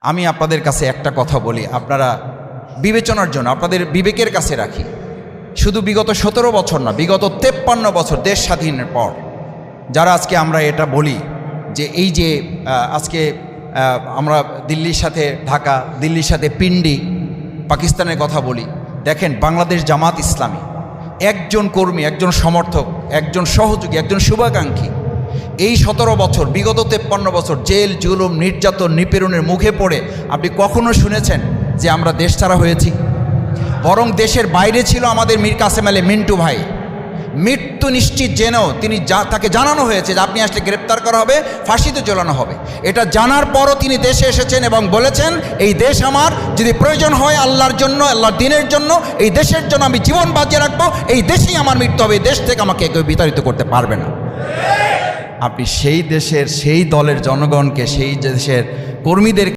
আমি আপনাদের কাছে একটা কথা বলি, আপনারা বিবেচনার জন্য আপনাদের বিবেকের কাছে রাখি। শুধু বিগত 17 বছর না, বিগত 53 বছর দেশ স্বাধীনের পর যারা আজকে আমরা এটা বলি যে এই যে আজকে আমরা দিল্লির সাথে ঢাকা, দিল্লির সাথে পিন্ডি, পাকিস্তানের কথা বলি, দেখেন বাংলাদেশ জামাত ইসলামী একজন কর্মী, একজন সমর্থক, একজন সহযোগী, একজন শুভাকাঙ্ক্ষী এই 17 বছর, বিগত 53 বছর জেল, জুলুম, নির্যাতন, নিপীড়নের মুখে পড়ে আপনি কখনো শুনেছেন যে আমরা দেশ ছাড়া হয়েছি? বরং দেশের বাইরে ছিল আমাদের মীর কাসেম আলী মিন্টু ভাই। মৃত্যু নিশ্চিত জেনেও তাকে জানানো হয়েছে যে আপনি আসলে গ্রেপ্তার করা হবে, ফাঁসিতে ঝোলানো হবে। এটা জানার পরও তিনি দেশে এসেছেন এবং বলেছেন এই দেশ আমার, যদি প্রয়োজন হয় আল্লাহর জন্য, আল্লাহর দিনের জন্য, এই দেশের জন্য আমি জীবন বাজিয়ে রাখবো, এই দেশেই আমার মৃত্যু হবে, এই দেশ থেকে আমাকে কেউ বিতাড়িত করতে পারবে না। আপনি সেই দেশের, সেই দলের জনগণকে, সেই দেশের কর্মীদের